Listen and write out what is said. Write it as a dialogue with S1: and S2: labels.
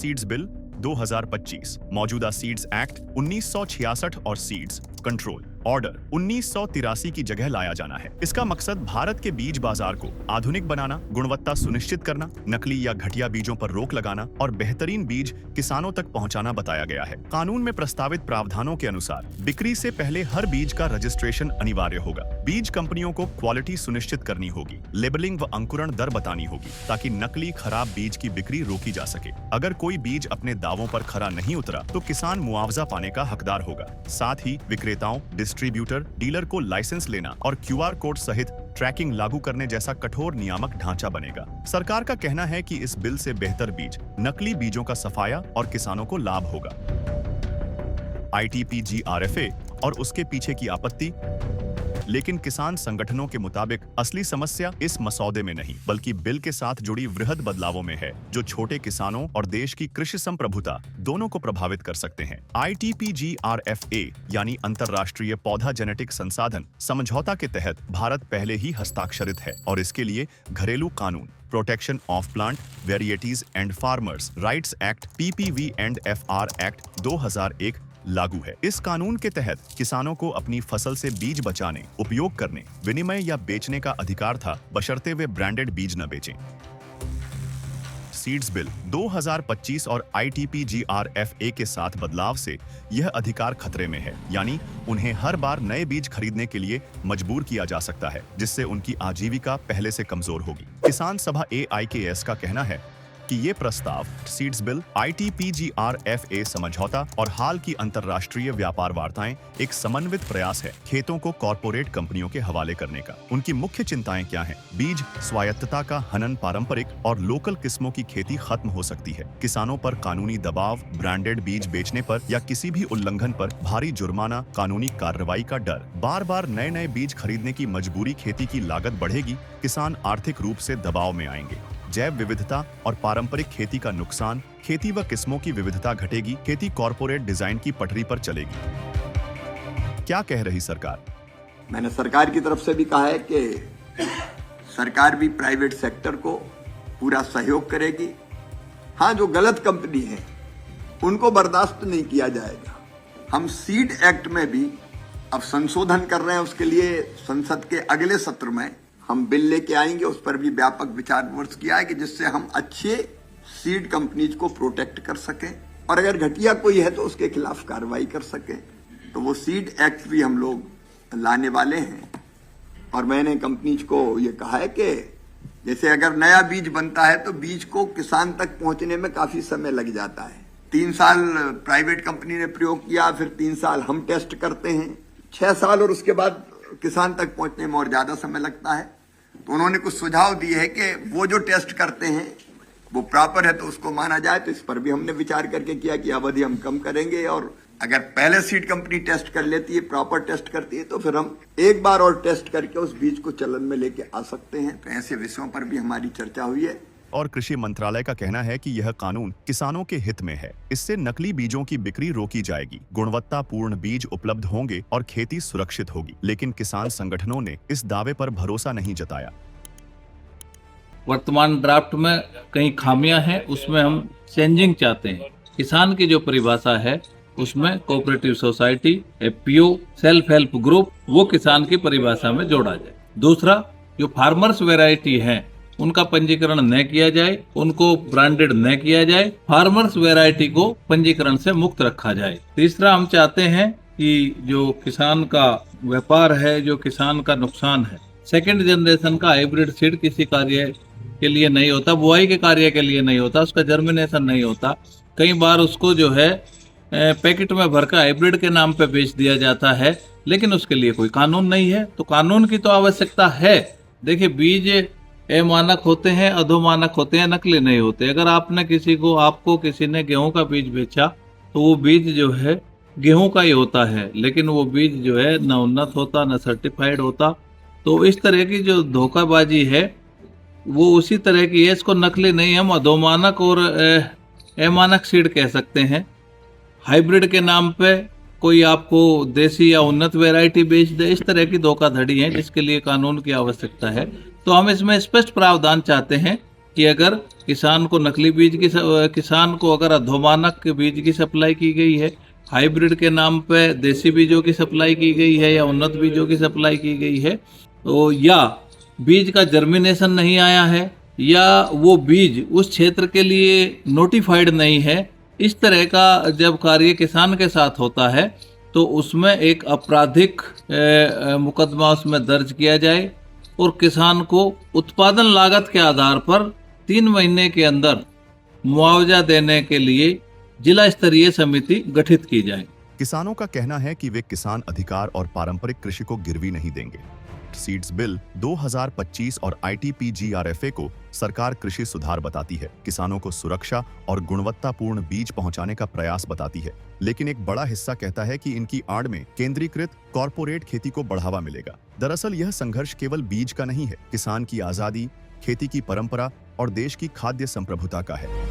S1: Seeds bill 2025, मौजूदा seeds act 1966 और seeds control order 1983 की जगह लाया जाना है। इसका मकसद भारत के बीज बाजार को आधुनिक बनाना, गुणवत्ता सुनिश्चित करना, नकली या घटिया बीजों पर रोक लगाना और बेहतरीन बीज किसानों तक पहुंचाना बताया गया है। कानून में प्रस्तावित प्रावधानों के अनुसार बिक्री से पहले हर बीज का रजिस्ट्रेशन अनिवार्य होगा। बीज कंपनियों को क्वालिटी सुनिश्चित करनी होगी, लेबलिंग व अंकुरण दर बतानी होगी ताकि नकली खराब बीज की बिक्री रोकी जा सके। अगर कोई बीज अपने दावों पर खरा नहीं उतरा तो किसान मुआवजा पाने का हकदार होगा। साथ ही विक्रेताओं, डिस्ट्रीब्यूटर, डीलर को लाइसेंस लेना और QR कोड सहित ट्रैकिंग लागू करने जैसा कठोर नियामक ढांचा बनेगा। सरकार का कहना है कि इस बिल से बेहतर बीज, नकली बीजों का सफाया और किसानों को लाभ होगा। ITPGRFA और उसके पीछे की आपत्ति। लेकिन किसान संगठनों के मुताबिक असली समस्या इस मसौदे में नहीं बल्कि बिल के साथ जुड़ी वृहद बदलावों में है, जो छोटे किसानों और देश की कृषि संप्रभुता दोनों को प्रभावित कर सकते हैं। ITPGRFA यानी अंतर्राष्ट्रीय पौधा जेनेटिक संसाधन समझौता के तहत भारत पहले ही हस्ताक्षरित है और इसके लिए घरेलू कानून protection of plant varieties and farmers rights act PPV and FR act 2001 लागू है। इस कानून के तहत किसानों को अपनी फसल से बीज बचाने, उपयोग करने, विनिमय या बेचने का अधिकार था, बशर्ते वे ब्रांडेड बीज न बेचें। सीड्स बिल 2025 और ITPGRFA के साथ बदलाव से यह अधिकार खतरे में है, यानी उन्हें हर बार नए बीज खरीदने के लिए मजबूर किया जा सकता है, जिससे उनकी आजीविका पहले से कमजोर होगी। किसान सभा AIKS का कहना है कि ये प्रस्ताव सीड्स बिल, ITPGRFA समझौता और हाल की अंतर्राष्ट्रीय व्यापार वार्ताएं एक समन्वित प्रयास है खेतों को कॉरपोरेट कंपनियों के हवाले करने का। उनकी मुख्य चिंताएं क्या हैं? बीज स्वायत्तता का हनन, पारंपरिक और लोकल किस्मों की खेती खत्म हो सकती है, किसानों पर कानूनी दबाव, ब्रांडेड बीज बेचने पर या किसी भी उल्लंघन पर भारी जुर्माना, कानूनी कार्रवाई का डर, बार बार नए नए बीज खरीदने की मजबूरी, खेती की लागत बढ़ेगी, किसान आर्थिक रूप से दबाव में आएंगे, जैव विविधता और पारंपरिक खेती का नुकसान, खेती व किस्मों की विविधता घटेगी, खेती कॉरपोरेट डिजाइन की पटरी पर चलेगी। क्या कह रही सरकार?
S2: मैंने सरकार की तरफ से भी कहा है कि सरकार भी प्राइवेट सेक्टर को पूरा सहयोग करेगी। हाँ, जो गलत कंपनी है उनको बर्दाश्त नहीं किया जाएगा। हम सीड एक्ट में भी अब संशोधन कर रहे हैं, उसके लिए संसद के अगले सत्र में हम बिल लेके आएंगे। उस पर भी व्यापक विचार विमर्श किया है कि जिससे हम अच्छे सीड कंपनीज को प्रोटेक्ट कर सकें और अगर घटिया कोई है तो उसके खिलाफ कार्रवाई कर सकें। तो वो सीड एक्ट भी हम लोग लाने वाले हैं। और मैंने कंपनीज को ये कहा है कि जैसे अगर नया बीज बनता है तो बीज को किसान तक पहुंचने में काफी समय लग जाता है। 3 साल प्राइवेट कंपनी ने प्रयोग किया, फिर 3 साल हम टेस्ट करते हैं, 6 साल और उसके बाद किसान तक पहुंचने में और ज्यादा समय लगता है। तो उन्होंने कुछ सुझाव दिए हैं कि वो जो टेस्ट करते हैं वो प्रॉपर है तो उसको माना जाए। तो इस पर भी हमने विचार करके किया कि अवधि हम कम करेंगे और अगर पहले सीड कंपनी टेस्ट कर लेती है, प्रॉपर टेस्ट करती है, तो फिर हम एक बार और टेस्ट करके उस बीज को चलन में लेके आ सकते हैं। तो ऐसे विषयों पर भी हमारी चर्चा हुई है।
S1: और कृषि मंत्रालय का कहना है कि यह कानून किसानों के हित में है। इससे नकली बीजों की बिक्री रोकी जाएगी, गुणवत्तापूर्ण बीज उपलब्ध होंगे और खेती सुरक्षित होगी। लेकिन किसान संगठनों ने इस दावे पर भरोसा नहीं जताया।
S3: वर्तमान ड्राफ्ट में कई खामियां हैं, उसमें हम चेंजिंग चाहते हैं। किसान की जो परिभाषा है उसमें cooperative society, FPO, self help group, वो किसान की परिभाषा में जोड़ा जाए। दूसरा, जो फार्मर्स वैरायटी है उनका पंजीकरण न किया जाए, उनको ब्रांडेड न किया जाए, फार्मर्स वैरायटी को पंजीकरण से मुक्त रखा जाए। तीसरा, हम चाहते हैं कि जो किसान का व्यापार है, जो किसान का नुकसान है, सेकंड जनरेशन का हाइब्रिड सीड किसी कार्य के लिए नहीं होता, बुआई के कार्य के लिए नहीं होता, उसका जर्मिनेशन नहीं होता। कई बार उसको जो है पैकेट में भरकर हाइब्रिड के नाम पे बेच दिया जाता है, लेकिन उसके लिए कोई कानून नहीं है। तो कानून की तो आवश्यकता है। देखिए, बीज मानक होते हैं, अधोमानक होते हैं, नकली नहीं होते। अगर आपको किसी ने गेहूं का बीज बेचा तो वो बीज जो है गेहूं का ही होता है, लेकिन वो बीज जो है न उन्नत होता, न सर्टिफाइड होता। तो इस तरह की जो धोखाबाजी है वो उसी तरह की है। इसको नकली नहीं, हम अधोमानक और अमानक सीड कह सकते हैं। हाइब्रिड के नाम पे कोई आपको देसी या उन्नत वैरायटी बेच दे, इस तरह की धोखाधड़ी है जिसके लिए कानून की आवश्यकता है। तो हम इसमें स्पष्ट प्रावधान चाहते हैं कि अगर किसान को नकली बीज की किसान को अगर अधोमानक के बीज की सप्लाई की गई है, हाइब्रिड के नाम पे देसी बीजों की सप्लाई की गई है या उन्नत बीजों की सप्लाई की गई है, तो या बीज का जर्मिनेशन नहीं आया है या वो बीज उस क्षेत्र के लिए नोटिफाइड नहीं है, इस तरह का जब कार्य किसान के साथ होता है तो उसमें एक आपराधिक मुकदमा उसमें दर्ज किया जाए और किसान को उत्पादन लागत के आधार पर 3 महीने के अंदर मुआवजा देने के लिए जिला स्तरीय समिति गठित की जाए।
S1: किसानों का कहना है कि वे किसान अधिकार और पारंपरिक कृषि को गिरवी नहीं देंगे। सीड्स बिल 2025 और ITP-GRFA को सरकार कृषि सुधार बताती है, किसानों को सुरक्षा और गुणवत्तापूर्ण बीज पहुंचाने का प्रयास बताती है, लेकिन एक बड़ा हिस्सा कहता है कि इनकी आड़ में केंद्रीकृत कॉरपोरेट खेती को बढ़ावा मिलेगा। दरअसल यह संघर्ष केवल बीज का नहीं है, किसान की आजादी, खेती की परंपरा और देश की खाद्य संप्रभुता का है।